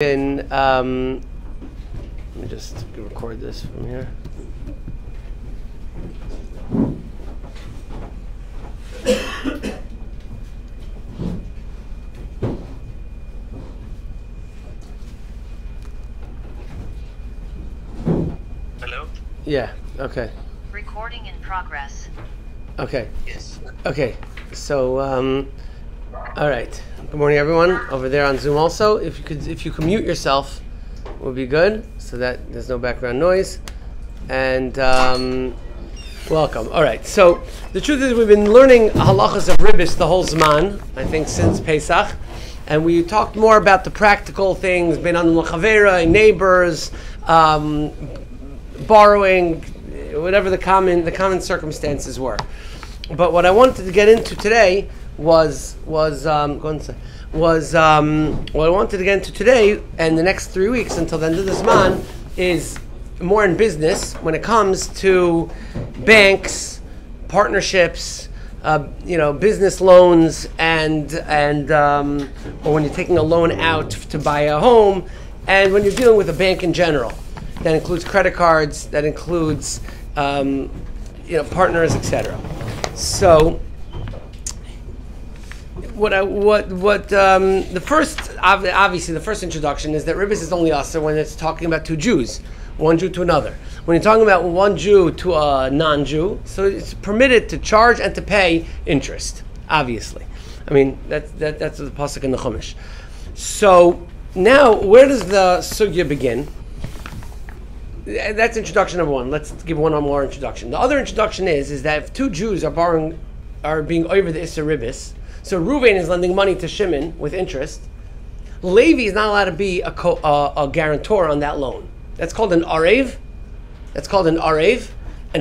Let me just record this from here. Hello? Yeah, okay. Recording in progress. Okay. Yes. Okay. So, all right. Good morning, everyone. Over there on Zoom also. If you could mute yourself, would be good, so that there's no background noise. And welcome. All right. So the truth is, we've been learning halachas of Ribbis the whole zman, I think, since Pesach, and we talked more about the practical things, ben anu l'chavera, neighbors, borrowing, whatever the common circumstances were. But what I wanted to get into today was what I wanted to get into today and the next 3 weeks until the end of this month is more in business when it comes to banks, partnerships, business loans, and or when you're taking a loan out to buy a home, and when you're dealing with a bank in general. That includes credit cards, that includes partners, etc. So the first introduction is that Ribbis is only usher when it's talking about two Jews, one Jew to another. When you're talking about one Jew to a non-Jew, so it's permitted to charge and to pay interest. Obviously, I mean that's the pasuk in the Chumash. So now, where does the sugya begin? That's introduction number one. Let's give one more introduction. The other introduction is that if two Jews are being over the Issa Ribbis, so Reuven is lending money to Shimon with interest, Levi is not allowed to be a guarantor on that loan. That's called an arev. And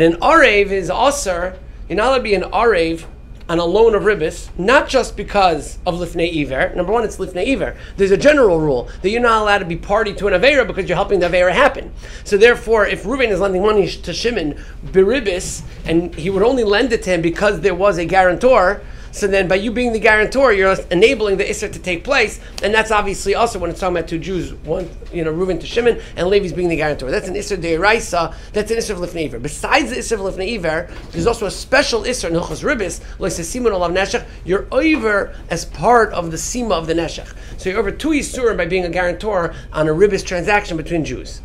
an arev is aser. You're not allowed to be an arev on a loan of Ribbis, not just because of lifnei iver. Number one, it's lifnei iver. There's a general rule that you're not allowed to be party to an avera because you're helping the avera happen. So therefore, if Reuven is lending money to Shimon b'Ribbis, and he would only lend it to him because there was a guarantor, so then by you being the guarantor, you're enabling the Isser to take place, and that's obviously also when it's talking about two Jews, one, Reuven to Shimon, and Levi's being the guarantor. That's an Isser de'iraisa, that's an Isser of Lifnei Iver. Besides the Isser of Lifnei Iver, there's also a special Isser in Hilchos Ribbis, like the Siman olav Neshech, you're over as part of the Sima of the Neshech. So you're over two Yisurim by being a guarantor on a Ribbis transaction between Jews.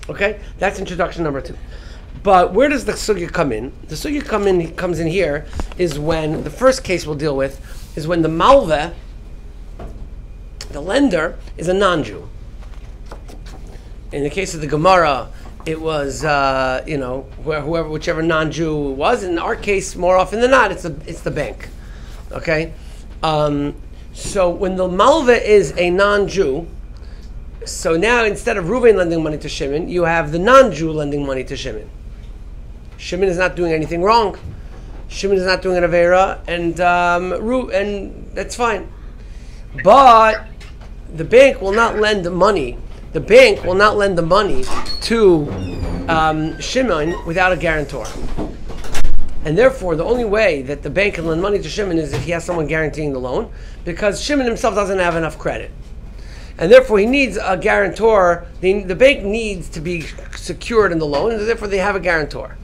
Okay? That's introduction number two. But where does the sugya come in? The sugya comes in here is when the first case we'll deal with is when the malveh, the lender, is a non-Jew. In the case of the Gemara, it was whichever non-Jew it was. In our case, more often than not, it's the bank. Okay, so when the malveh is a non-Jew, so now instead of Reuven lending money to Shimon, you have the non-Jew lending money to Shimon. Shimon is not doing anything wrong. Shimon is not doing an avera, and that's fine. But the bank will not lend the money. The bank will not lend the money to Shimon without a guarantor. And therefore, the only way that the bank can lend money to Shimon is if he has someone guaranteeing the loan, because Shimon himself doesn't have enough credit. And therefore, he needs a guarantor. The bank needs to be secured in the loan, and therefore they have a guarantor.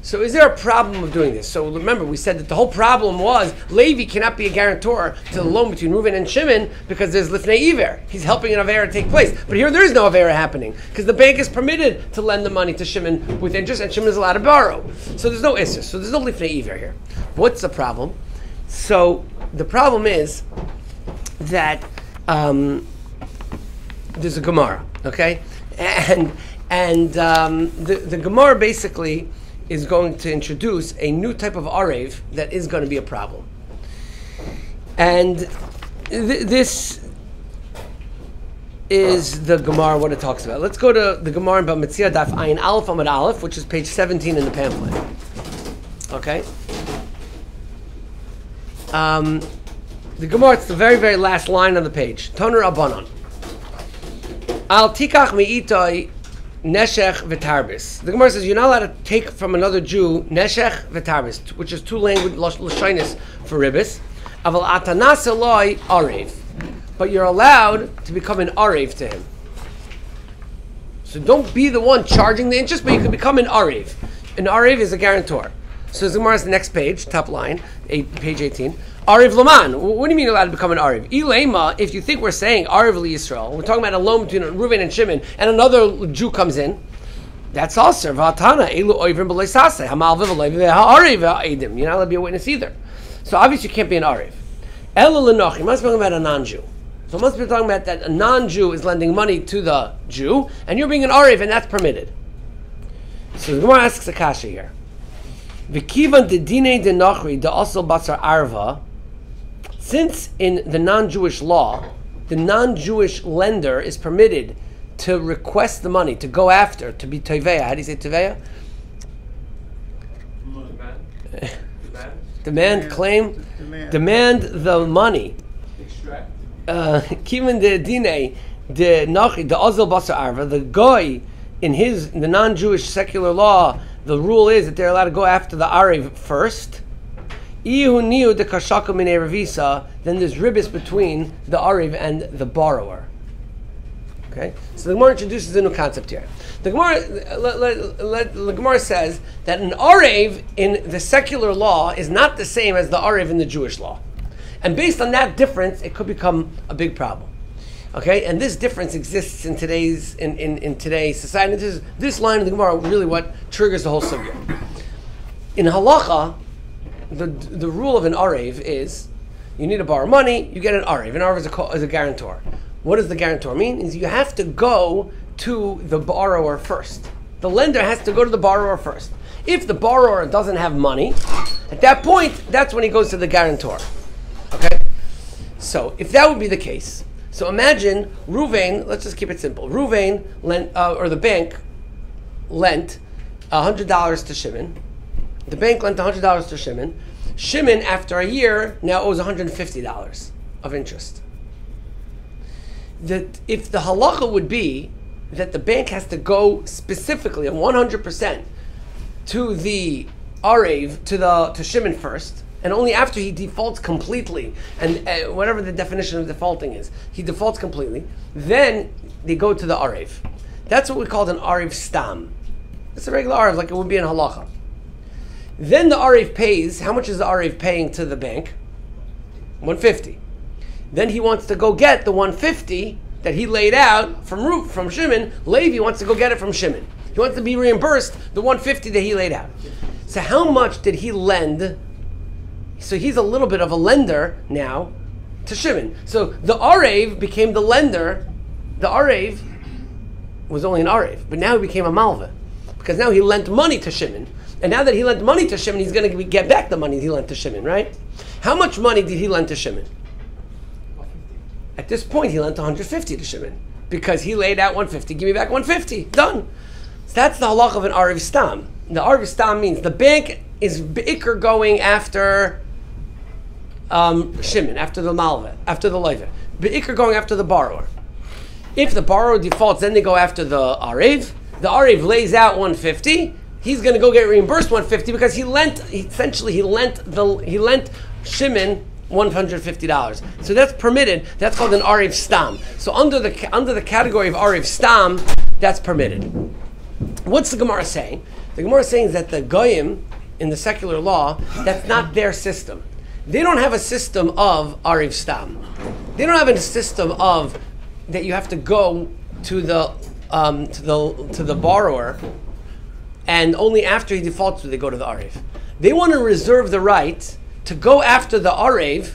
So is there a problem of doing this? So remember, we said that the whole problem was Levi cannot be a guarantor to the loan between Reuven and Shimon because there's lifnei iver. He's helping an avera take place. But here there is no avera happening because the bank is permitted to lend the money to Shimon with interest, and Shimon is allowed to borrow. So there's no isser. So there's no lifnei iver here. What's the problem? So the problem is that there's a Gemara, okay? And the Gemara basically is going to introduce a new type of arev that is going to be a problem. And this is the Gemara, what it talks about. Let's go to the Gemara in Bamitzia Daf Ayin Aleph Amud Aleph, which is page 17 in the pamphlet. Okay? The Gemara, it's the very, very last line on the page. Toner Abanon. Al tikach mi'itoi neshech v'tarbis. The Gemara says you're not allowed to take from another Jew neshech v'tarbis, which is two language lashonis for Ribbis. Aval atanas eloi arev. But you're allowed to become an arev to him. So don't be the one charging the interest, but you can become an Arev. An Arev is a guarantor. So Gemara is the next page, top line, page 18. Arev Laman. What do you mean allowed to become an Arev? Ilema, if you think we're saying Arev Li Yisrael, we're talking about a loan between Reuven and Shimon, and another Jew comes in, that's also Vatana, Elu Oivrim B'Leisase, Hamal Vivalev, Ha'arev Edim. You're not allowed to be a witness either. So obviously you can't be an Arev. Ela Lenoch, you must be talking about a non-Jew. So it must be talking about that a non-Jew is lending money to the Jew, and you're being an Arev, and that's permitted. So the Gemara asks a kasha here. V'kivan de dine de nochri de asel basar arva. Since in the non-Jewish law, the non-Jewish lender is permitted to request the money, to go after, to be teveya. How do you say teveya? Demand, claim, demand the money. Extract. Kivan de dine de nochri de asel basar arva. The goy in the non-Jewish secular law, the rule is that they're allowed to go after the Arev first. Then there's Ribbis between the Arev and the borrower. Okay? So the Gemara introduces a new concept here. The Gemara says that an Arev in the secular law is not the same as the Arev in the Jewish law. And based on that difference, it could become a big problem. Okay, and this difference exists in today's society. This line of the Gemara really what triggers the whole subject. In halacha, the rule of an arev is you need to borrow money, you get an arev. An arev is a guarantor. What does the guarantor mean? Is you have to go to the borrower first. The lender has to go to the borrower first. If the borrower doesn't have money, at that point, that's when he goes to the guarantor. Okay, so if that would be the case. So imagine Reuven, let's just keep it simple. Reuven lent, or the bank lent $100 to Shimon. The bank lent $100 to Shimon. Shimon, after a year, now owes $150 of interest. That if the halacha would be that the bank has to go specifically and 100% to the Arev, to Shimon first, and only after he defaults completely, and whatever the definition of defaulting is, he defaults completely, then they go to the Arev. That's what we call an Arev Stam. It's a regular Arev, like it would be in Halacha. Then the Arev pays, how much is the Arev paying to the bank? $150. Then he wants to go get the $150 that he laid out from Shimon. Levi wants to go get it from Shimon. He wants to be reimbursed the $150 that he laid out. So how much did he lend? So he's a little bit of a lender now to Shimon. So the Arev became the lender. The Arev was only an Arev, but now he became a Malva. Because now he lent money to Shimon. And now that he lent money to Shimon, he's going to get back the money he lent to Shimon, right? How much money did he lend to Shimon? At this point, he lent $150 to Shimon. Because he laid out $150, give me back $150. Done. So that's the halach of an Arev Stam. The Arev Stam means the bank is be'ikr going after Shimon, after the Malva, after the Levi. Be'ikr going after the borrower. If the borrower defaults, then they go after the Arev. The Arev lays out $150. He's going to go get reimbursed $150 because he lent Shimon $150. So that's permitted. That's called an Arev Stam. So under the category of Arev Stam, that's permitted. What's the Gemara saying? The Gemara is saying that the Goyim in the secular law, that's not their system. They don't have a system of Arev Stam. They don't have a system of that you have to go to the borrower, and only after he defaults do they go to the Arev. They want to reserve the right to go after the Arev.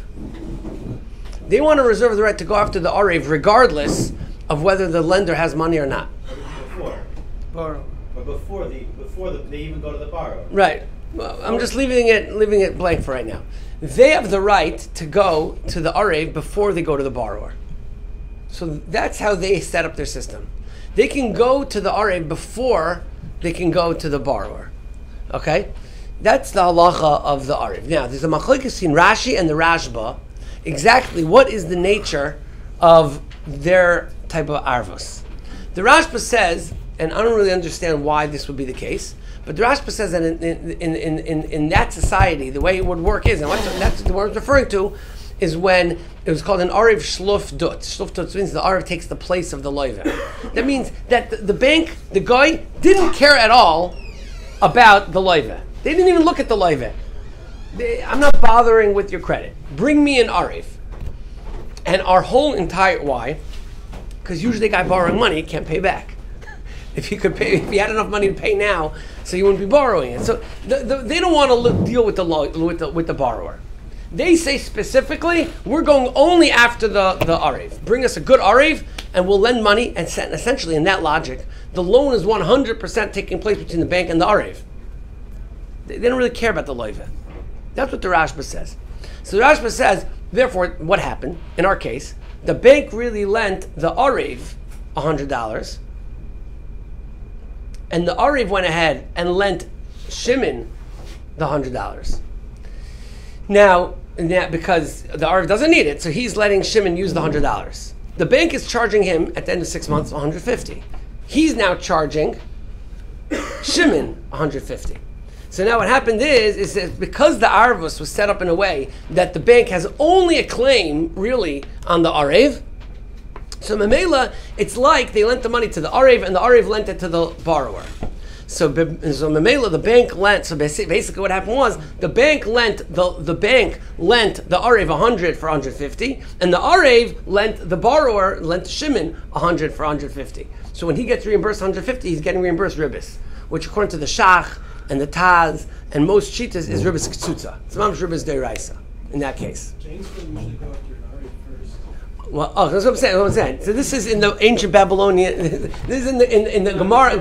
They want to reserve the right to go after the Arev regardless of whether the lender has money or not. Borrow. But before they even go to the borrower. Right. Well, I'm just leaving it blank for right now. They have the right to go to the Arev before they go to the borrower. So that's how they set up their system. They can go to the Arev before they can go to the borrower. Okay? That's the halacha of the Arev. Now, there's a machlokes in Rashi and the Rashba. Exactly what is the nature of their type of arvos. The Rashba says, and I don't really understand why this would be the case, but the Rashba says that in that society, the way it would work is, and that's what the word referring to, is when it was called an Arev Shluf Dut. Shluf Dut means the Arev takes the place of the loive. That means that the bank, the guy, didn't care at all about the loive. They didn't even look at the loive. I'm not bothering with your credit. Bring me an Arev. And our whole entire, why? Because usually a guy borrowing money can't pay back. If he had enough money to pay now, so you wouldn't be borrowing it. So they don't want to deal with the borrower. They say specifically, we're going only after the Arev. Bring us a good Arev, and we'll lend money. And essentially, in that logic, the loan is 100% taking place between the bank and the Arev. They don't really care about the loive. That's what the Rashba says. So the Rashba says, therefore, what happened in our case? The bank really lent the Arev $100, and the Arev went ahead and lent Shimon the $100. Now, because the Arev doesn't need it, so he's letting Shimon use the $100. The bank is charging him at the end of 6 months $150. He's now charging Shimon $150. So now what happened is that because the Arvus was set up in a way that the bank has only a claim really on the Arev, so Mamela, it's like they lent the money to the Arev and the Arev lent it to the borrower. So Mamela, the bank lent. So basically, what happened was the bank lent the Arev 100 for 150, and the Arev lent the borrower Shimon 100 for 150. So when he gets reimbursed 150, he's getting reimbursed Ribbis, which according to the Shach and the Taz and most Shitas is Ribbis Ktsutza. It's Mamsh Ribbis Deiraisa in that case. James would usually go after an Arev first. Well, that's what I'm saying. So this is in the ancient Babylonian. This is in the Gemara's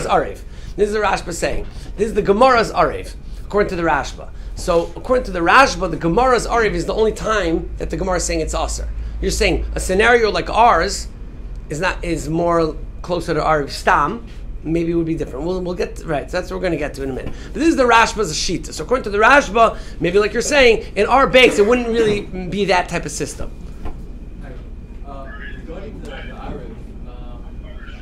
Arev. This is the Rashba saying. This is the Gemara's Arev, according to the Rashba. So according to the Rashba, the Gemara's Arev is the only time that the Gemara is saying it's aser. You're saying a scenario like ours is more closer to Arev Stam. Maybe it would be different. We'll get right. So that's what we're going to get to in a minute. But this is the Rashba's shita. So according to the Rashba, maybe like you're saying, in our banks it wouldn't really be that type of system. Regarding the Arev,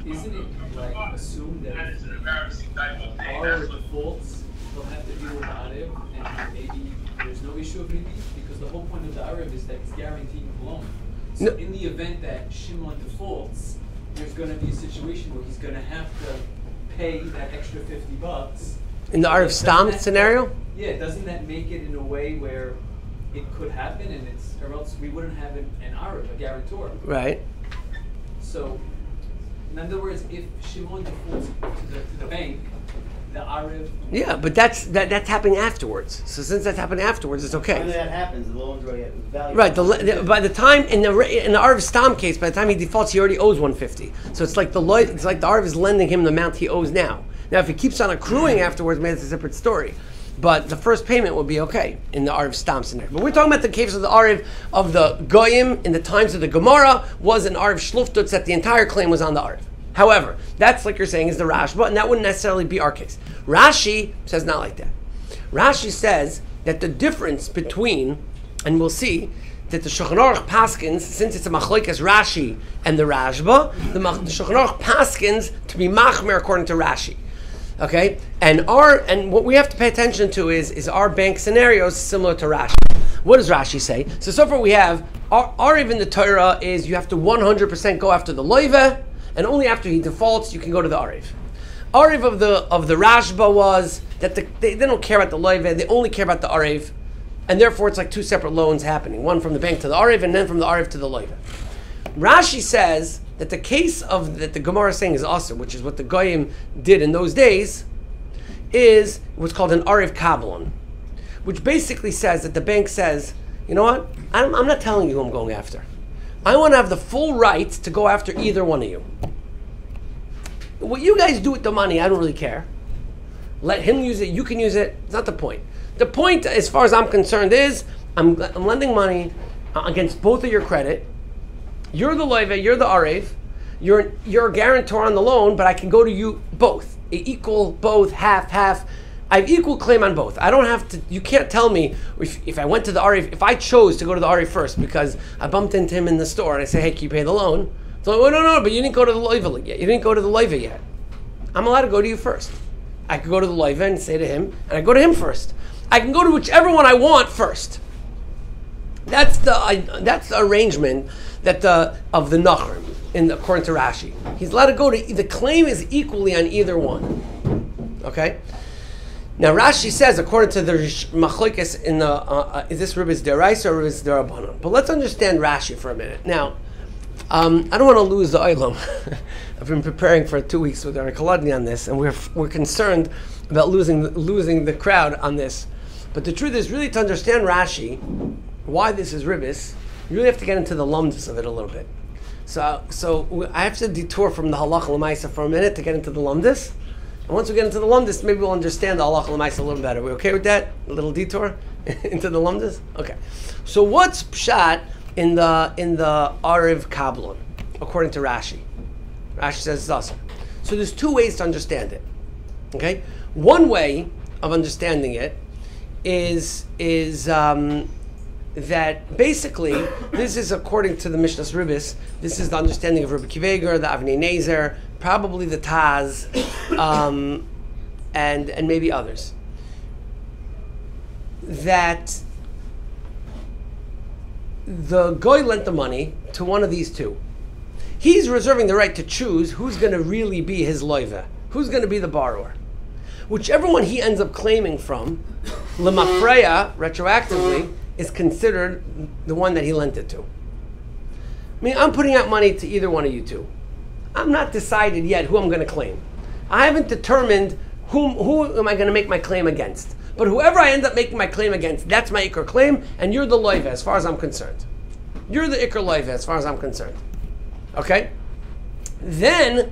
isn't it like assumed that if borrower defaults, they'll have to deal with the Arev, and maybe there's no issue of Ribbis, because the whole point of the Arev is that it's guaranteeing the loan. So in the event that Shimon defaults, there's going to be a situation where he's going to have to pay that extra $50. In the Arev Stam scenario? Yeah, doesn't that make it in a way where it could happen, and or else we wouldn't have an Arev, a guarantor. Right. So, in other words, if Shimon defaults to the bank, the Arev. Yeah, but that's happening afterwards. So since that's happening afterwards, it's okay. When that happens, the loan's already at value. Right. By the time in the Arev Stam case, by the time he defaults, he already owes $150. So it's like the Arev is lending him the amount he owes now. Now, if he keeps on accruing afterwards, maybe it's a separate story. But the first payment will be okay in the Arev Stam scenario. But we're talking about the case of the Arev of the Goyim in the times of the Gemara was an Arev Shlufdutz that the entire claim was on the Arev. However, that's like you're saying is the Rashba, and that wouldn't necessarily be our case. Rashi says not like that. Rashi says that the difference between, and we'll see, that the Shulchan Aruch paskins, since it's a machlokes Rashi and the Rashba, the Shulchan Aruch paskins to be machmer according to Rashi. Okay, and what we have to pay attention to is our bank scenarios similar to Rashi. What does Rashi say? So far we have our even the Torah is you have to 100% go after the loive, and only after he defaults you can go to the Arev. Arev of the Rashba was that they don't care about the loive, they only care about the Arev, and therefore it's like two separate loans happening, one from the bank to the Arev, and then from the Arev to the loive. Rashi says that the case of that the Gemara is saying is awesome, which is what the Goyim did in those days, is what's called an Arev Kabbalon, which basically says that the bank says, you know what, I'm not telling you who I'm going after. I want to have the full right to go after either one of you. What you guys do with the money, I don't really care. Let him use it, you can use it, it's not the point. The point, as far as I'm concerned, is I'm lending money against both of your credit. You're the loive, you're the Arev, you're a guarantor on the loan, but I can go to you both. Equal, both, half. I have equal claim on both. I don't have to, you can't tell me if I went to the Arev, if I chose to go to the Arev first because I bumped into him in the store and I say, hey, can you pay the loan? So, oh, no, but you didn't go to the loive yet. You didn't go to the loive yet. I'm allowed to go to you first. I could go to the loive and say to him, and I go to him first. I can go to whichever one I want first. That's the arrangement of the Nachrim according to Rashi. He's allowed to go to the claim is equally on either one. Okay. Now Rashi says according to the Machlokes in the is this Ribbis deraisa or Ribbis derabanan? But let's understand Rashi for a minute. Now, I don't want to lose the olam. I've been preparing for 2 weeks with our Kaladni on this, and we're concerned about losing the crowd on this. But the truth is, really, to understand Rashi, why this is Ribbis, you really have to get into the lumdus of it a little bit. So I have to detour from the halacha l'maisa for a minute to get into the lumdus. And once we get into the lumdus, maybe we'll understand the halacha l'maisa a little better. We okay with that? A little detour into the lumdus? Okay. So what's pshat in the Ariv Kablon, according to Rashi? Rashi says it's awesome. So there's two ways to understand it. Okay? One way of understanding it is that basically this is according to the Mishnah's Ribbis. This is the understanding of Rabbi Kiveger, the Avnei Nezer, probably the Taz, and maybe others. That the goy lent the money to one of these two. He's reserving the right to choose who's going to really be his loiva, who's going to be the borrower. Whichever one he ends up claiming from, lemafreya, retroactively, is considered the one that he lent it to. I mean, I'm putting out money to either one of you two. I'm not decided yet who I'm going to claim. I haven't determined who am I going to make my claim against. But whoever I end up making my claim against, that's my ikr claim, and you're the loiva as far as I'm concerned. You're the ikr loiva as far as I'm concerned. Okay? Then,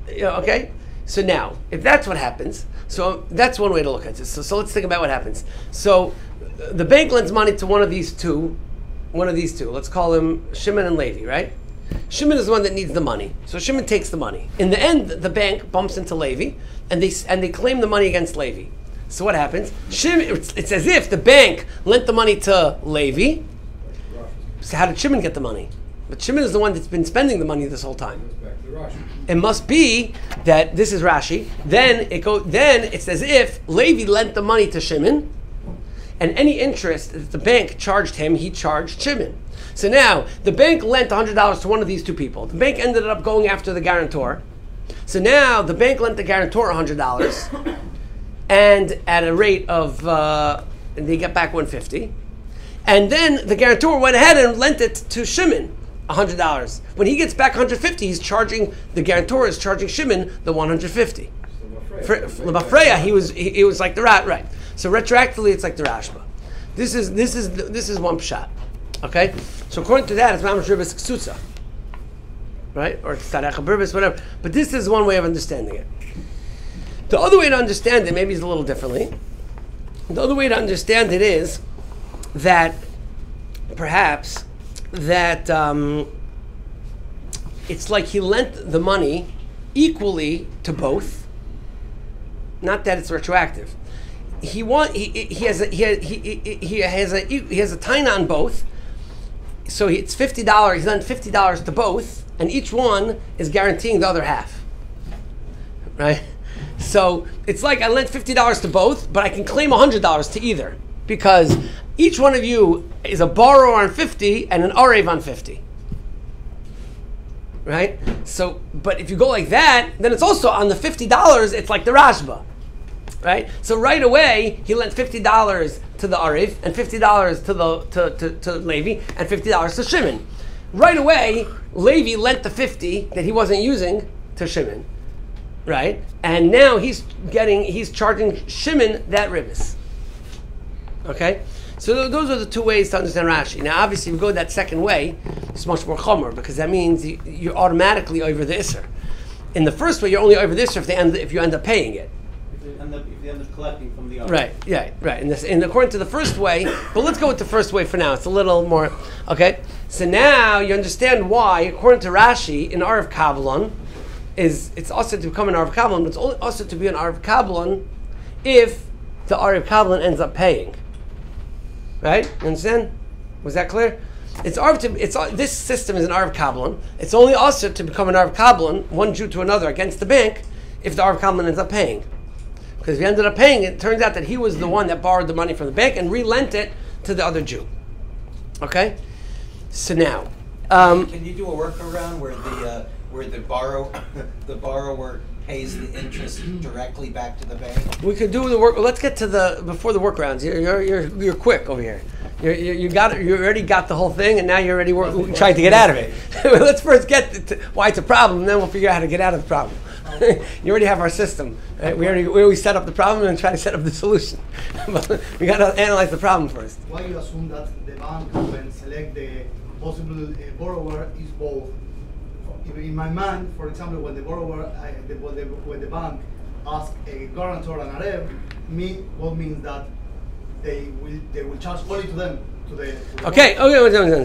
okay? So now, if that's what happens, so that's one way to look at this. So let's think about what happens. So the bank lends money to one of these two. Let's call him Shimon and Levi, right? Shimon is the one that needs the money. So Shimon takes the money. In the end, the bank bumps into Levi, and they claim the money against Levi. So what happens? It's as if the bank lent the money to Levi. So how did Shimon get the money? But Shimon is the one that's been spending the money this whole time. It must be that this is Rashi. Then it's as if Levi lent the money to Shimon, and any interest that the bank charged him, he charged Shimon. So now the bank lent $100 to one of these two people. The bank ended up going after the guarantor. So now the bank lent the guarantor $100, and at a rate of they get back $150, and then the guarantor went ahead and lent it to Shimon. $100. When he gets back $150, the guarantor is charging Shimon the $150. For Lebafreya, he was like the rat, right? So retroactively, it's like the Rashba. This is one pshat. Okay, so according to that, it's mamash Ribbis Ksutza, right? Or Tzarech Ribbis, whatever. But this is one way of understanding it. The other way to understand it, maybe is a little differently. The other way to understand it is that perhaps that it's like he lent the money equally to both. Not that it's retroactive. He has a taina on both. So it's $50. He lent $50 to both, and each one is guaranteeing the other half. Right? So it's like I lent $50 to both, but I can claim $100 to either, because each one of you is a borrower on 50 and an arev on 50. Right? So, but if you go like that, then it's also on the $50, it's like the Rashba. Right? So right away, he lent $50 to the arev, and $50 to Levi, and $50 to Shimon. Right away, Levi lent the 50 that he wasn't using to Shimon. Right? And now he's charging Shimon that Ribbis. Okay? So those are the two ways to understand Rashi. Now, obviously, if you go that second way, it's much more chomer, because that means you're automatically over the Isser. In the first way, you're only over the Isser if you end up paying it. If you end up collecting from the other. Right, yeah, right. And according to the first way, but let's go with the first way for now. It's a little more, okay? So now you understand why, according to Rashi, in Arav Kabbalon, it's also to become an Arav Kabbalon, but it's also to be an Arav Kabbalon if the Arav Kabbalon ends up paying. Right? You understand? Was that clear? This system is an Arav Kabbalon. It's only also to become an Arav Kabbalon, one Jew to another, against the bank, if the Arav Kabbalon ends up paying. Because if he ended up paying, it turns out that he was the one that borrowed the money from the bank and relent it to the other Jew. Okay? So now, can you do a workaround where the borrower pays the interest directly back to the bank? we could do the work. Let's get to before the workarounds. You're quick over here. You already got the whole thing, and now you're already trying to get out of it. Let's first get to why it's a problem, and then we'll figure out how to get out of the problem. You already have our system. Right? We always set up the problem and try to set up the solution. But we got to analyze the problem first. Why you assume that the bank, when select the possible borrower, is both? In my mind, for example, when the borrower, when the bank asks a guarantor and Arev, what means that they will charge only to them. Okay.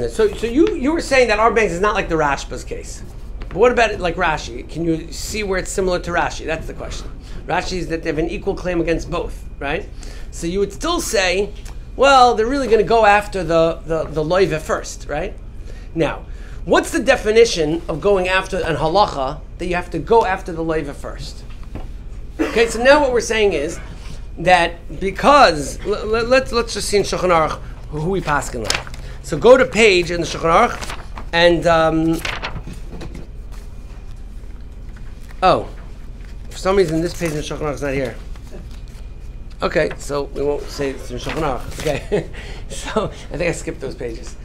So you were saying that our bank is not like the Rashba's case. But what about it like Rashi? Can you see where it's similar to Rashi? That's the question. Rashi is that they have an equal claim against both, right? So you would still say, well, they're really going to go after the loiva first, right? Now, what's the definition of going after an halacha that you have to go after the loiva first? Okay, so now what we're saying is that because let's just see in Shulchan Aruch who we paskin like. So go to page in the Shulchan Aruch and for some reason this page in Shulchan Aruch is not here. Okay, so we won't say it's in Shulchan Aruch. Okay, so I think I skipped those pages.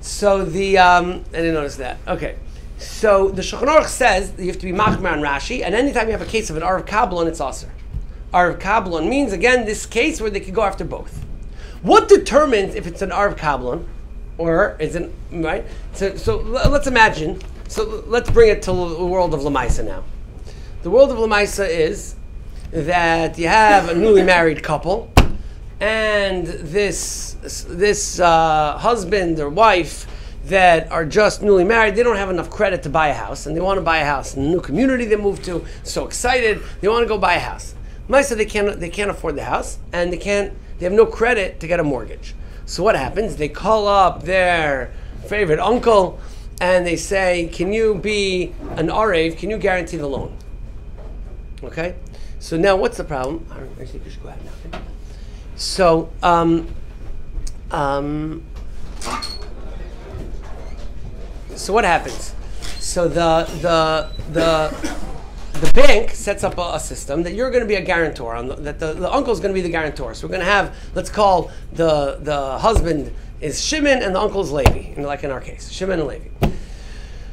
So I didn't notice that. Okay, so the Shulchan Aruch says that you have to be machmer on Rashi, and anytime you have a case of an Arav Kabbalah, it's aser. Arav Kabbalah means, again, this case where they could go after both. What determines if it's an Arav Kabbalah or isn't, right? So let's imagine, so let's bring it to the world of Lamaisa now. The world of Lamaisa is that you have a newly married couple and this husband or wife that are just newly married, they don't have enough credit to buy a house, and they want to buy a house in a new community they moved to, so excited, they want to go buy a house. Lamaisa, they can't afford the house, and they have no credit to get a mortgage. So what happens? They call up their favorite uncle and they say, can you be an Arev? Can you guarantee the loan? Okay? So now what's the problem? I think you should go ahead now. Okay? So, so what happens? So the bank sets up a system that you're going to be a guarantor, that the uncle is going to be the guarantor. So we're going to have, let's call the husband is Shimon and the uncle is Levi, like in our case, Shimon and Levi.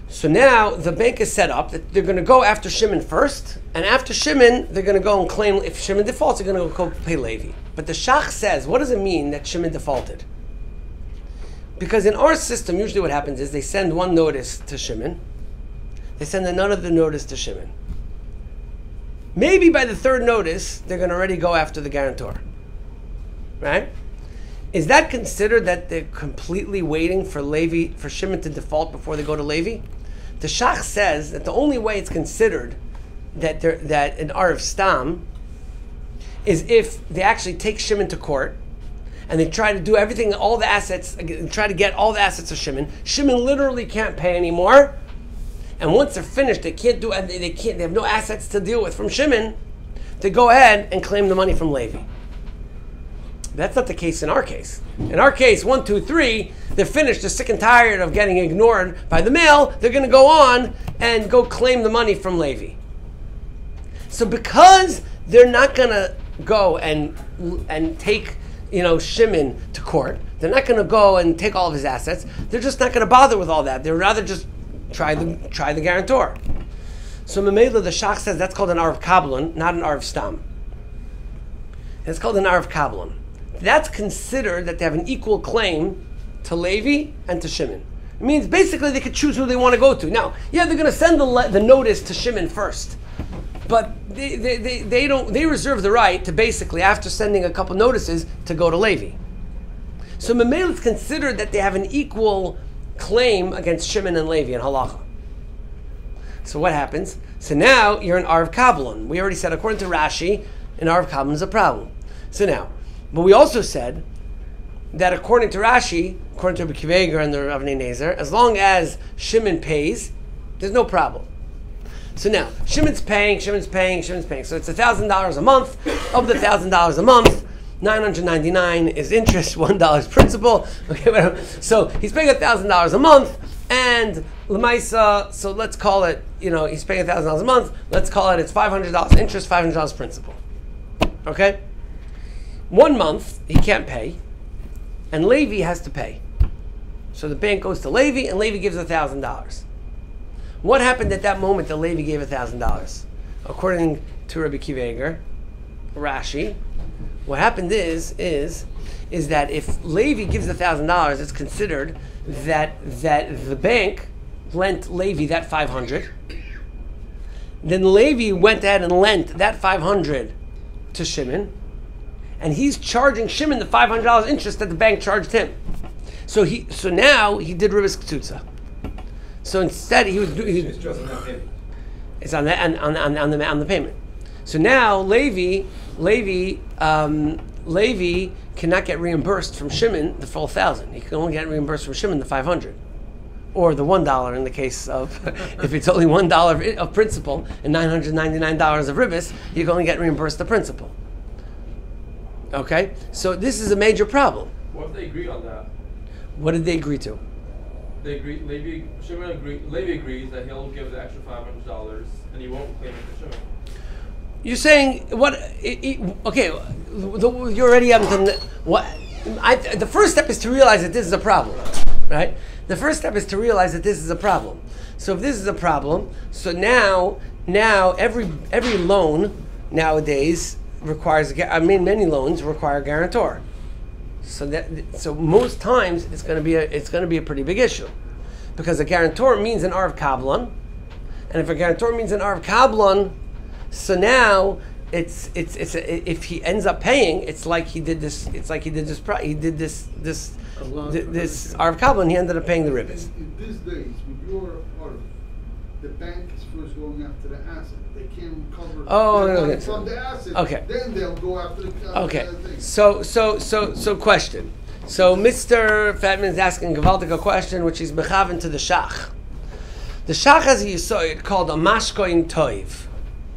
So now the bank is set up that they're going to go after Shimon first, and after Shimon, they're going to go and claim, if Shimon defaults, they're going to go pay Levi. But the Shach says, what does it mean that Shimon defaulted? Because in our system, usually what happens is they send one notice to Shimon, they send another notice to Shimon. Maybe by the third notice, they're going to already go after the guarantor. Right? Is that considered that they're completely waiting for Shimon to default before they go to Levi? The Shach says that the only way it's considered that an Arav Stam is if they actually take Shimon to court and they try to do everything, all the assets, try to get all the assets of Shimon. Shimon literally can't pay anymore. And once they're finished, they have no assets to deal with from Shimon, they go ahead and claim the money from Levi. That's not the case in our case. In our case, 1, 2, 3, they're finished, they're sick and tired of getting ignored by the mail, they're going to go on and go claim the money from Levi. So because they're not going to go and take Shimon to court, they're not going to go and take all of his assets, they're just not going to bother with all that. They'd rather just try the guarantor. So Mamela, the Shach says that's called an Arav Kabbalah, not an Arav Stam. It's called an Arav Kabbalah. That's considered that they have an equal claim to Levi and to Shimon. It means basically they could choose who they want to go to. Now, yeah, they're going to send the notice to Shimon first, but they reserve the right to basically, after sending a couple notices, to go to Levi. So Mamela, it's considered that they have an equal claim against Shimon and Levi in halacha. So what happens? So now you're an Arav Kabbalah. We already said, according to Rashi, an Arav Kabbalah is a problem. So now, but we also said that according to Rashi, according to Rabbi Kiveger and the Ravnei Nezer, as long as Shimon pays, there's no problem. So now, Shimon's paying. So it's $1,000 a month. Of the $1,000 a month, $999 is interest, $1 is principal. Okay, whatever. So he's paying $1,000 a month, and Lemaisa, so let's call it, he's paying $1,000 a month. Let's call it, it's $500 interest, $500 principal. Okay? 1 month he can't pay, and Levi has to pay. So the bank goes to Levi, and Levi gives $1,000. What happened at that moment that Levi gave $1,000? According to Rabbi Kiva Rashi, what happened is that if Levi gives $1,000, it's considered that the bank lent Levi that $500. Then Levi went ahead and lent that $500 to Shimon, and he's charging Shimon the $500 interest that the bank charged him. So now he did Ribbis K'tzutza. So instead he was doing. It's on the payment. So now Levi cannot get reimbursed from Shimon the full $1,000. He can only get reimbursed from Shimon the $500, or the $1 in the case of if it's only $1 of principal and $999 of Ribbis, you can only get reimbursed the principal. Okay, so this is a major problem. What if they agree on that? What did they agree to? They agree. Levi agrees that he'll give the extra $500 and he won't claim it to Shimon. You're saying what? Okay, you're already up to what? The first step is to realize that this is a problem, right? The first step is to realize that this is a problem. So if this is a problem, so now every loan nowadays requires. Many loans require a guarantor. So most times it's going to be a pretty big issue, because a guarantor means an Arv Kablan, and if a guarantor means an Arv Kablan, so now it's if he ends up paying, it's like he did this Arv Kablan, he ended up paying the Ribbis. In these days, with your Arv, the bank is first going after the asset. They can't recover money from the asset. Okay. Then they'll go after the okay. thing. So question. So Mr. Fatman is asking a question, which is mechaven to the Shach. The Shach has a yisoid called a mashkoin toiv.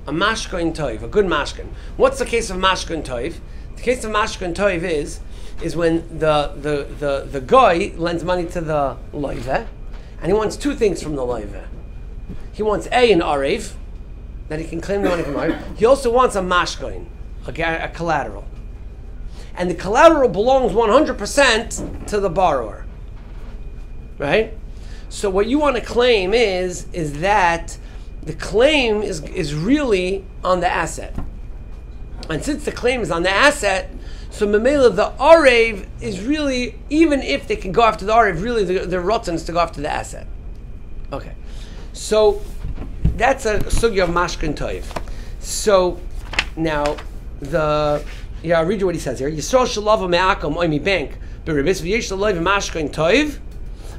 A mashkoin toiv, a good mashkin. What's the case of mashkoin toiv? The case of mashkoin toiv is when the guy lends money to the loiveh, and he wants two things from the loiveh. He wants an arev, that he can claim the money from arev. He also wants a mashkoin, a collateral. And the collateral belongs 100% to the borrower. Right? So what you want to claim is that the claim is really on the asset. And since the claim is on the asset, so Memela, the Arev is really, even if they can go after the Arev, really the rotten is to go after the asset. Okay. So that's a sugya of mashkin toiv. So now I'll read you what he says here. Yisrael shalava me'akom oimi bank b'ribis v'yesh l'loiv mashkin toiv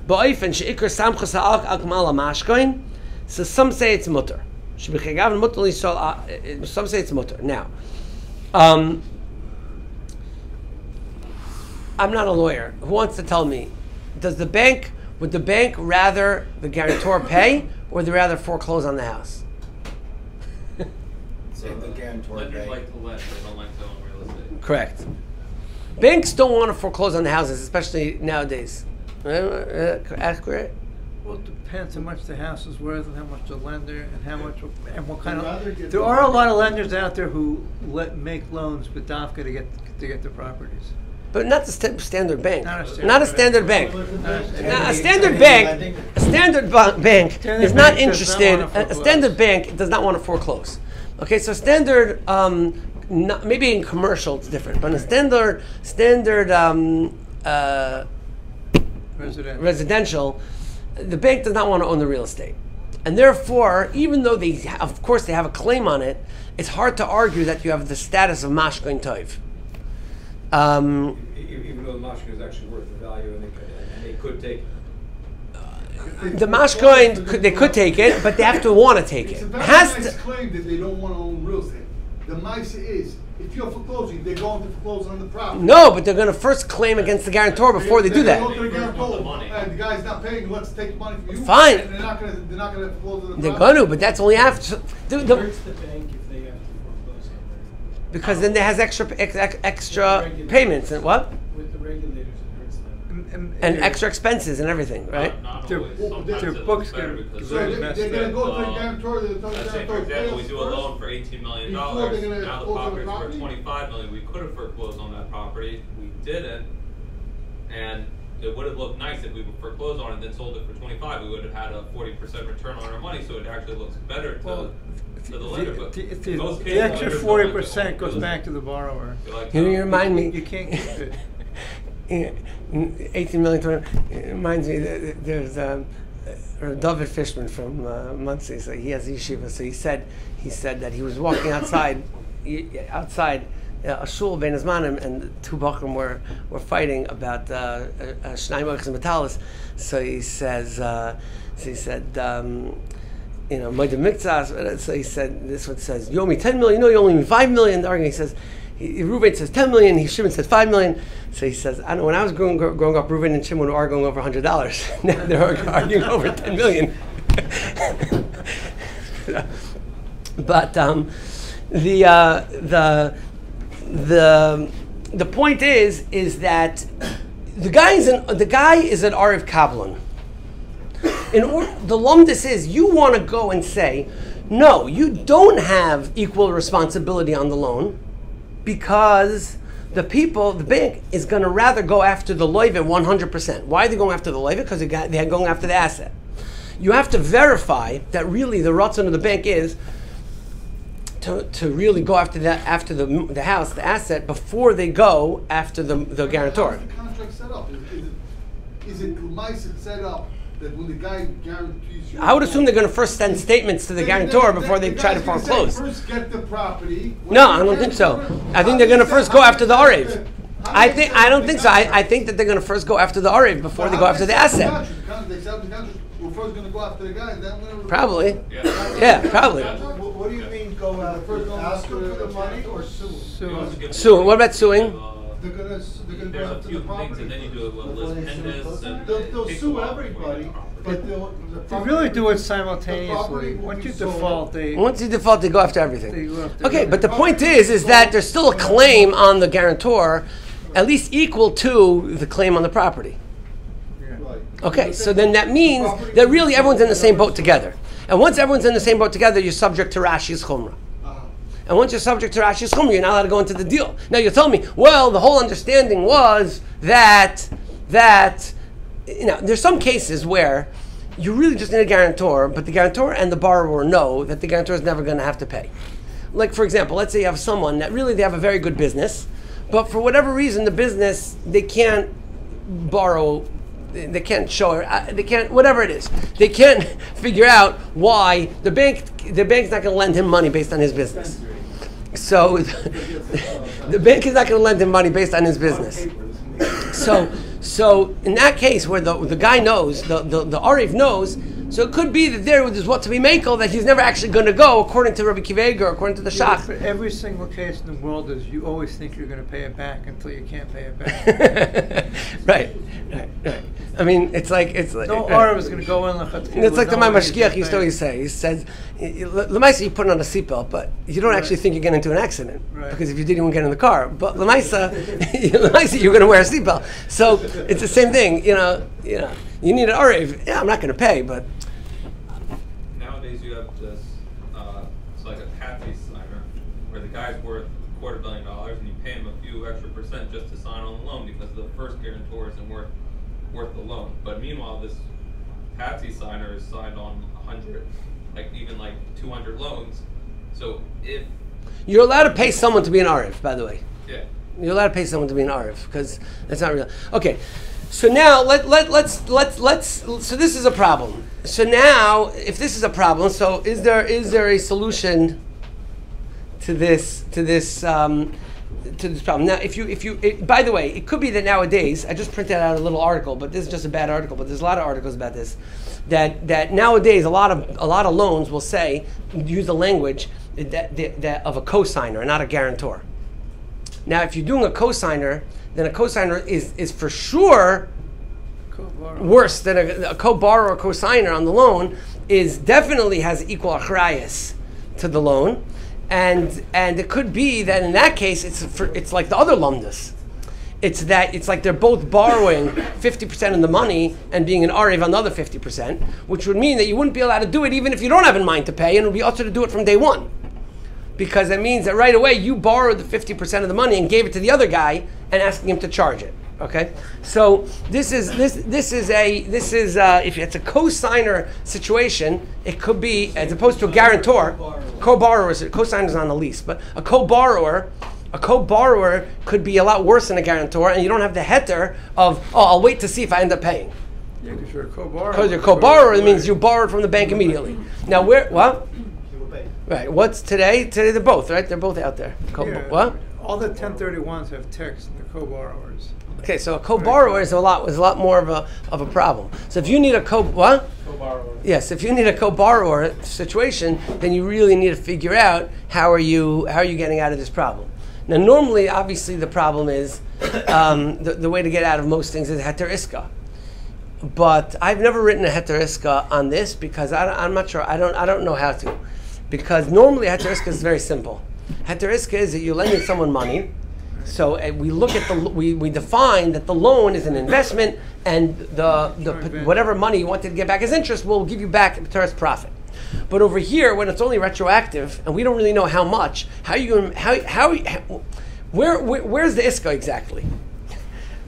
ba'ofen she'ikr samchas ha'ak akmal mashkin. So some say it's mutter. Some say it's mutter. Now, I'm not a lawyer. Who wants to tell me? Would the bank rather the guarantor pay, or they rather foreclose on the house? So the guarantor Lenders pay. like to lend, they don't like to own real estate. Correct. Banks don't want to foreclose on the houses, especially nowadays. Accurate? Well, it depends how much the house is worth, and how much the lender, and what kind rather of. get There the- are a lot of lenders out there who make loans with DAFCA to get the properties. But not the standard bank. Not Not a a standard bank. Not A standard bank is not interested. A standard bank does not want to foreclose. Okay, so standard, maybe in commercial it's different, but in a standard residential, the bank does not want to own the real estate, and therefore, even though they have a claim on it, it's hard to argue that you have the status of mashkoin toiv. Even though the mashkin is actually worth the value, and they could take the mashkoin, they could take it, but they have to want to take It's it. a very Has nice to, claim that they don't want to own real estate. The mice is, if you're foreclosing, they're going to foreclose on the property. no, but they're going to first claim against the guarantor before they do They go that. to the guarantor, The money. the guy's not paying, let's take the money from you. Fine. And they're not going to foreclose on the They're property. going to, but that's only after. It hurts the bank if they have to foreclose on because then there has extra payments and what? With the regulators, it hurts them. And extra expenses and everything, right? Not Their- always. Sometimes their it books looks better get because So very they're gonna go to the Um, guarantor, they'll tell the Let's say, for guarantor, example, pay we do a us loan first. for $18 million. before they're gonna Now the foreclose on the property's worth property? $25 million. We could have foreclosed on that property. We didn't, and it would have looked nice if we would foreclose on it and then sold it for 25. We would have had a 40% return on our money, so it actually looks better to the lender. But in most The cases, extra lenders don't like to 40% goes foreclose. back to the borrower. They like You to- remind me. You can't keep it. 18 million. 20, it reminds me that there's David Fishman from Muncie. So he has yeshiva. So he said that he was walking outside a shul ben Azmanim, and two bachrim were fighting about Shnai Mochs and Metalis. So he says, you know, Moed Miktzas. So he said, this one says, you owe me 10 million. No, you only owe me 5 million. The argument, he says, Reuven says 10 million. Shimon says 5 million. So he says, I know when I was growing up, Reuven and Shimon were arguing over $100. Now they're arguing over 10 million. But the point is that the guy is an Ariv Kablan. The lumdus is you want to go and say, no, you don't have equal responsibility on the loan because the bank is going to rather go after the loive 100%. Why are they going after the loive? Because they're going after the asset. You have to verify that really the ratzon of the bank is to really go after the house, the asset, before they go after the guarantor. How's the contract set up? Is it set up that when the guy guarantees you? I would assume they're going to first send statements to the guarantor before they try to foreclose. First get the property. No, I don't think so. I think they're going to first go after the Arev. I don't think so. I think that they're going to first go after the Arev before they go after the asset. They sell the contract. We're first going to go after the guy. Probably. Yeah, probably. What do you mean go after? Ask them for the money or sue? Sue. What about suing? They're gonna There's go a after few the things, property. and then you do a list pendants, and They'll it takes a sue while before you everybody, get a property. but They really do it simultaneously. will Once be you sold. default, they Once you default, they go after They everything. go after Okay, everything. but the point is that there's still a claim on the guarantor, at least equal to the claim on the property. Right. Okay, so then that means that really everyone's in the same boat together. And once everyone's in the same boat together, you're subject to Rashi's Chumrah. And once you're subject to Rashi's Chumrah, you're not allowed to go into the deal. Now you tell me, well, the whole understanding was that there's some cases where you really just need a guarantor, but the guarantor and the borrower know that the guarantor is never going to have to pay. Like, for example, let's say you have someone that really they have a very good business, but for whatever reason, the business, they can't borrow, they can't show, they can't, whatever it is, they can't figure out why the bank's not going to lend him money based on his business. So the bank is not going to lend him money based on his business. So in that case, where the guy knows, the Ariv knows, so it could be that there is what to be makel that he's never actually going to go, according to Rabbi Kiveg or according to the Shach. For every single case in the world is you always think you're going to pay it back until you can't pay it back. Right. I mean, it's like No Arav is going to go in like it's like the Mashgiach used to always say. He says, "Lemaisa, you put on a seatbelt, but you don't actually think you're getting into an accident because if you did, you wouldn't get in the car. But Lemaisa, you're going to wear a seatbelt. So it's the same thing. You need an Arev. Yeah, I'm not going to pay, but Nowadays you have this, it's like a Patsy signer, where the guy's worth $250 million and you pay him a few extra percent just to sign on the loan because the first guarantor isn't worth the loan. But meanwhile, this Patsy signer is signed on 100, even 200 loans. So if you're allowed to pay someone to be an Arev, by the way. yeah, You're allowed to pay someone to be an Arev because that's not real. Okay, so now let's. So this is a problem. So now, if this is a problem, so is there a solution to this problem? Now, by the way, it could be that nowadays I just printed out a little article, but this is just a bad article. But there's a lot of articles about this. That nowadays a lot of loans will use the language that of a co-signer, not a guarantor. Now, if you're doing a co-signer, then a co-signer is for sure worse than a co-borrower or co-signer on the loan. Definitely has equal achrayas to the loan, And it could be that in that case it's like the other lumdus. It's like they're both borrowing 50% of the money and being an arev on the other 50%, which would mean that you wouldn't be allowed to do it even if you don't have in mind to pay, and it would be also to do it from day one. Because that means that right away you borrowed the 50% of the money and gave it to the other guy and asking him to charge it. Okay, so this is if it's a co-signer situation, it could be as opposed to a guarantor. Co-borrower, co-signer is on the lease, but a co-borrower could be a lot worse than a guarantor, and you don't have the heter of I'll wait to see if I end up paying. Yeah, because you're a co-borrower. Because you're a co-borrower, it means you borrowed from the bank immediately. Now what? Right. What's today? Today they're both right. They're both out there. What? All the 1031s have text. They're co-borrowers. Okay, so a co-borrower is a lot more of a problem. So if you need a co-borrower. Yes, if you need a co-borrower situation, then you really need to figure out how are you getting out of this problem. Now, normally, obviously, the problem is the way to get out of most things is heter iska. But I've never written a heter iska on this because I'm not sure. I don't know how to, because normally heter iska is very simple. Heter iska is that you're lending someone money. So we look at we define that the loan is an investment, and the whatever money you wanted to get back as interest will give you back B'teres profit. But over here, when it's only retroactive and we don't really know how much, where's the iska exactly?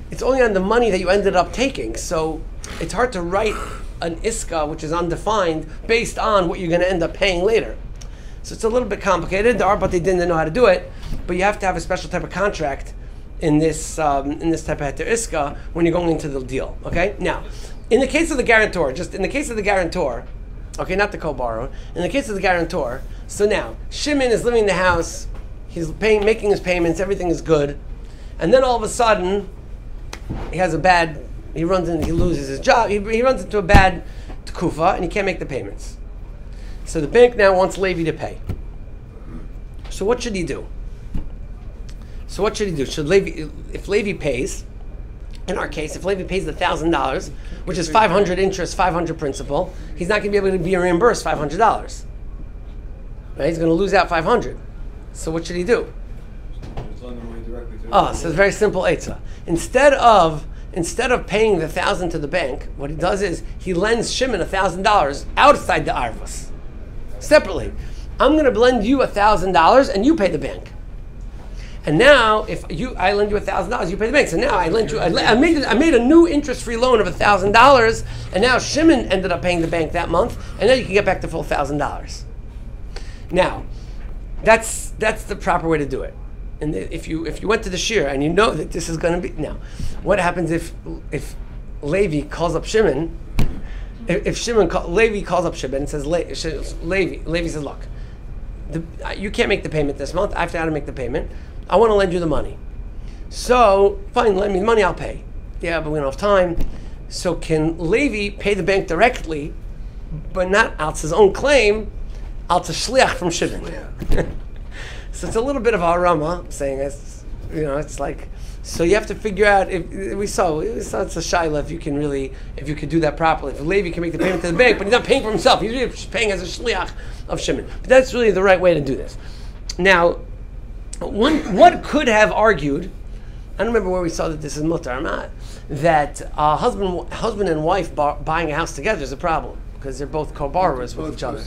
It's only on the money that you ended up taking, so it's hard to write an iska which is undefined based on what you're going to end up paying later. So it's a little bit complicated. There are, but they didn't know how to do it. But you have to have a special type of contract in this type of heter iska when you're going into the deal. Okay. Now, in the case of the guarantor, okay, not the co-borrower. In the case of the guarantor, so now Shimon is living in the house. He's making his payments. Everything is good, and then all of a sudden, he loses his job. He runs into a bad tekufa, and he can't make the payments. So the bank now wants Levi to pay. So what should he do? Should Levi, if Levi pays, in our case, if Levi pays the $1,000, which is 500 interest, 500 principal, he's not going to be able to be reimbursed $500. Right? He's going to lose out 500. So what should he do? So it's a very simple eitzah. Instead of paying the 1,000 to the bank, what he does is he lends Shimon $1,000 outside the arvus. Separately, I'm going to lend you $1,000 and you pay the bank. And now, if I lend you $1,000, you pay the bank. So now I made a new interest-free loan of $1,000, and now Shimon ended up paying the bank that month, and now you can get back the full $1,000. Now, that's the proper way to do it. And if you went to the shir and you know that this is going to be now, what happens if Levi calls up Shimon? If Levi calls up Shimon and says, Levi says, look, you can't make the payment this month. I have to make the payment. I want to lend you the money. So, fine, lend me the money, I'll pay. Yeah, but we don't have time. So can Levi pay the bank directly, but not out his own claim, out to shliach from Shimon? So it's a little bit of a harama, saying it's like, so you have to figure out it's a shaila if you could do that properly. If Levi can make the payment to the bank, but he's not paying for himself, he's really paying as a shliach of Shimon. But that's really the right way to do this. Now, what could have argued, I don't remember where we saw that this is mutar or not, that husband and wife buying a house together is a problem because they're both co-borrowers with each other.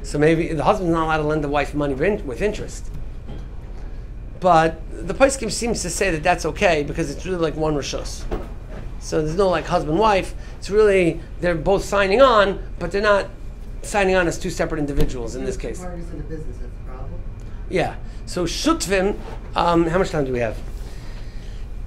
So maybe the husband's not allowed to lend the wife money with interest. But the poskim seems to say that that's okay because it's really like one rishos. So there's no like husband-wife. It's really, they're both signing on, but they're not signing on as two separate individuals in this case. Partners in the business, that's the problem. Yeah. So shutvim, how much time do we have?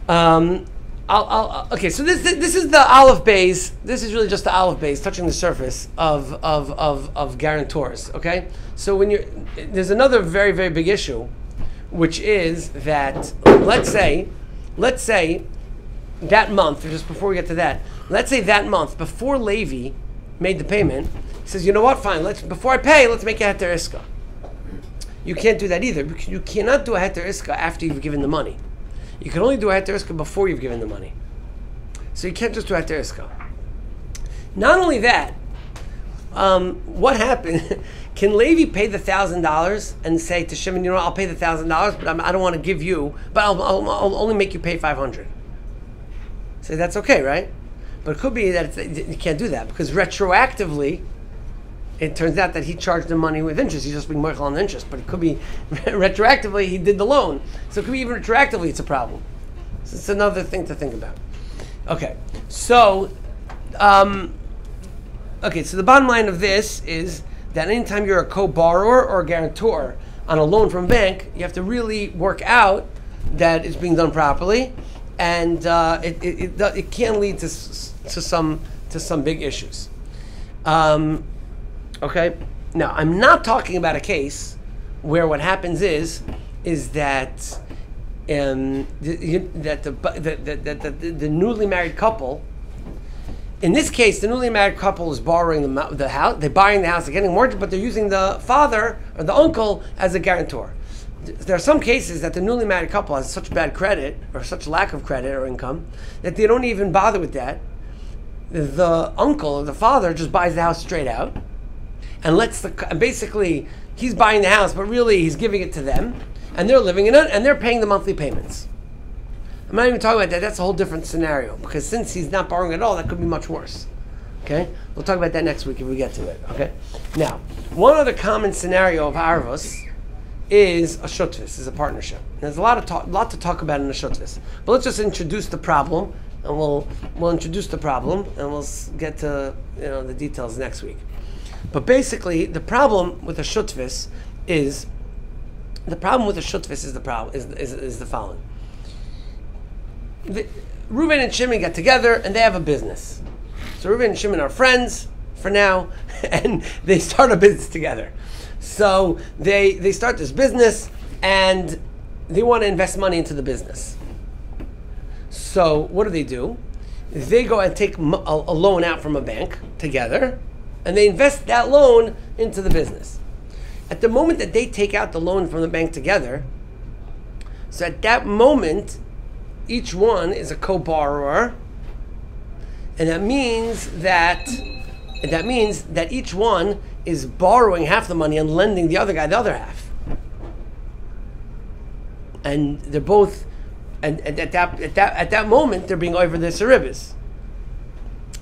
Okay, so this is the aleph beis. This is really just the aleph beis touching the surface of guarantors. Okay, so there's another very, very big issue, which is that let's say that month, just before we get to that, let's say that month before Levi made the payment, he says, you know what, fine, before I pay, let's make a heter iska. You can't do that either, because you cannot do a heter iska after you've given the money. You can only do a heter iska before you've given the money. So you can't just do a heter iska. Not only that, what happened? Can Levi pay the $1,000 and say to Shimon, I'll pay the $1,000, but I don't want to give you, but I'll only make you pay $500. So that's okay, right? But it could be that you can't do that because retroactively, it turns out that he charged the money with interest. He's just being mochel on the interest, but it could be retroactively he did the loan. So it could be even retroactively it's a problem. So it's another thing to think about. Okay, so so the bottom line of this is that anytime you're a co-borrower or a guarantor on a loan from a bank, you have to really work out that it's being done properly, and it can lead to some big issues. Okay. Now, I'm not talking about a case where what happens is that the newly married couple. In this case, the newly married couple is borrowing the house. They're buying the house, they're getting a mortgage, but they're using the father or the uncle as a guarantor. There are some cases that the newly married couple has such bad credit or such lack of credit or income that they don't even bother with that. The uncle or the father just buys the house straight out and basically he's buying the house, but really he's giving it to them, and they're living in it, and they're paying the monthly payments. I'm not even talking about that. That's a whole different scenario, because since he's not borrowing at all, that could be much worse. Okay? We'll talk about that next week if we get to it. Okay? Now, one other common scenario of arvos is a shutvis, is a partnership. There's a lot to talk about in a shutvis. But let's just introduce the problem, and we'll introduce the problem, and we'll get to the details next week. But basically, the problem with a shutvis is the following. Reuben and Shimon get together and they have a business. So Reuben and Shimon are friends for now, and they start a business together. So they start this business and they want to invest money into the business. So what do? They go and take a loan out from a bank together, and they invest that loan into the business. At the moment that they take out the loan from the bank together, so at that moment, each one is a co-borrower, and that means that each one is borrowing half the money and lending the other guy the other half. And they're both, and at that moment they're being over this Ribbis.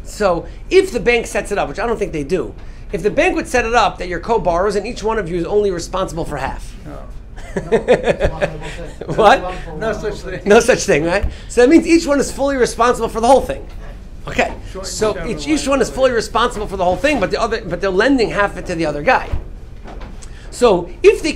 So if the bank sets it up, which I don't think they do, if the bank would set it up that you're co-borrowers and each one of you is only responsible for half. No. What? No such thing. No such thing, right? So that means each one is fully responsible for the whole thing. Okay. So each one is fully responsible for the whole thing, but they're lending half it to the other guy. So if they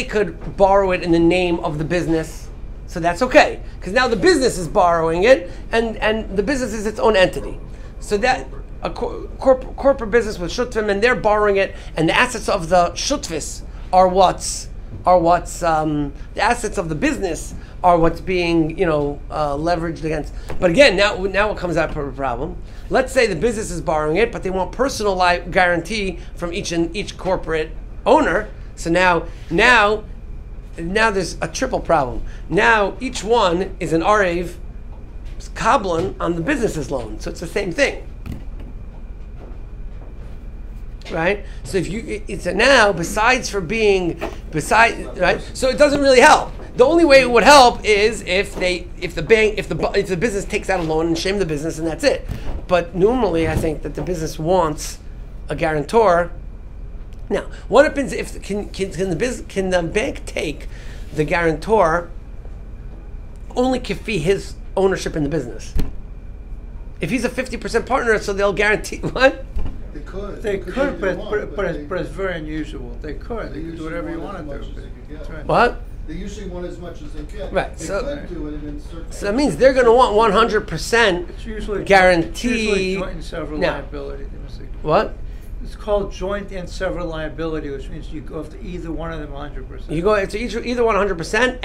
could borrow it in the name of the business, so that's okay, because now the business is borrowing it, and the business is its own entity. So that a corporate business with shutfim, and they're borrowing it, and the assets of the shutvis are what's the assets of the business are what's being leveraged against. But again, now what comes out for a problem? Let's say the business is borrowing it, but they want personal guarantee from each corporate owner. So now there's a triple problem. Now each one is an arev kablan on the business's loan, so it's the same thing. Right? So right? So it doesn't really help. The only way it would help is if the business takes out a loan and shame the business, and that's it. But normally I think that the business wants a guarantor. Now, what happens if can the bank take the guarantor only kifi his ownership in the business? If he's a 50% partner, so they'll guarantee what? They could, but it's very unusual. They could do whatever you want to do. That's right. What? They usually want as much as they can. Right. They So could do it in certain that means they're going to want 100% It's usually guarantee. It's usually joint and several Now, liability. what? It's called joint and several liability, which means you go after either one of them 100%. You go to either one 100%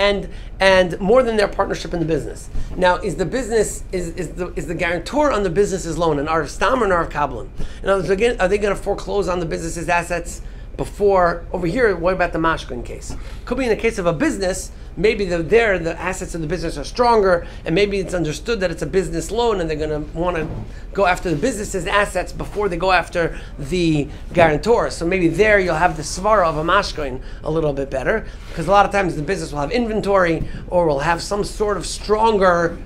and more than their partnership in the business. Now, is the business is the guarantor on the business's loan an arv stam or an arv kablan? In other words, again, are they going to foreclose on the business's assets before. Over here, what about the mashkin case? Could be in the case of a business. Maybe the assets of the business are stronger, and maybe it's understood that it's a business loan, and they're going to want to go after the business's assets before they go after the guarantor. So maybe there you'll have the svara of a mashkin a little bit better, because a lot of times the business will have inventory or will have some sort of stronger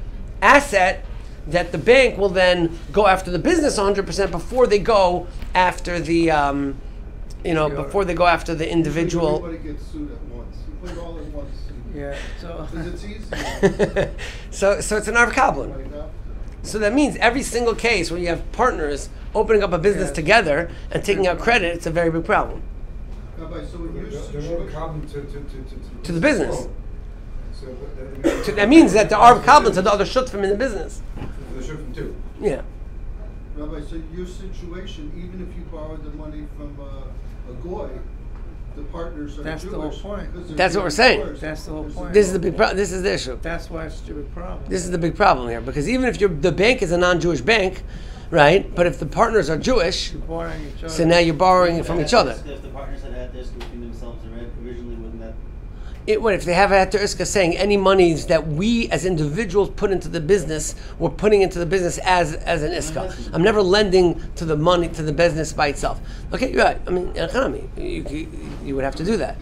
asset that the bank will then go after the business 100% before they go after the before they go after the individual. Everybody gets sued at once. You put it all at once. Yeah, so Because it's easy. so it's an arv kablan. So that means every single case where you have partners opening up a business together and taking out credit, it's a very big problem Rabbi, so when you There's no problem to the business. So, That means that the arv kablan to the other shutfim in the business. the shutfim too. Yeah. Rabbi, so your situation, even if you borrowed the money from a goy, the partners are That's the Jewish. whole point. because they're That's what we're saying. Jewish. That's the whole point. This is the big. This is the issue. That's why it's a big problem. This is the big problem here, because even if the bank is a non-Jewish bank, right? But if the partners are Jewish, You're borrowing each other. so now you're borrowing from each other. If the partners had had this between themselves originally, wouldn't that? What if they have a heter iska saying any monies that we as individuals put into the business, we're putting into the business as an iska. I'm never lending to the money to the business by itself. Okay, you're right. I mean, in economy, you would have to do that.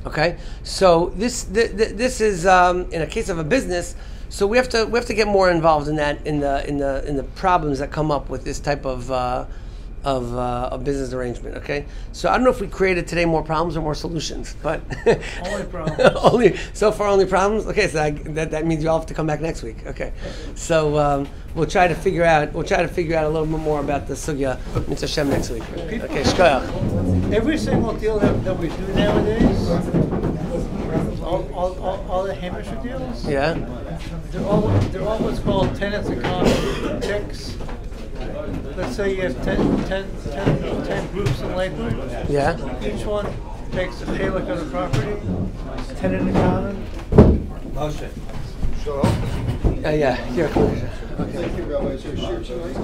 Okay, so this is in a case of a business. So we have to get more involved in that in the problems that come up with this type of a business arrangement. Okay, so I don't know if we created today more problems or more solutions, but Only problems. only problems. Okay, so that means you all have to come back next week. Okay, so we'll try to figure out a little bit more about the sugya Mitzvah Hashem next week. Okay, shkoyach. Every single deal that we do nowadays, all the Hamisher deals, Yeah. they're all what's called tenants in common, TICs. Let's say you have 10 groups in Lakewood. Yeah. Each one takes a chalik of the property, tenant in common. Moshe. Shut up. Yeah. Here. Okay. Thank you, Rabbi. So share tonight.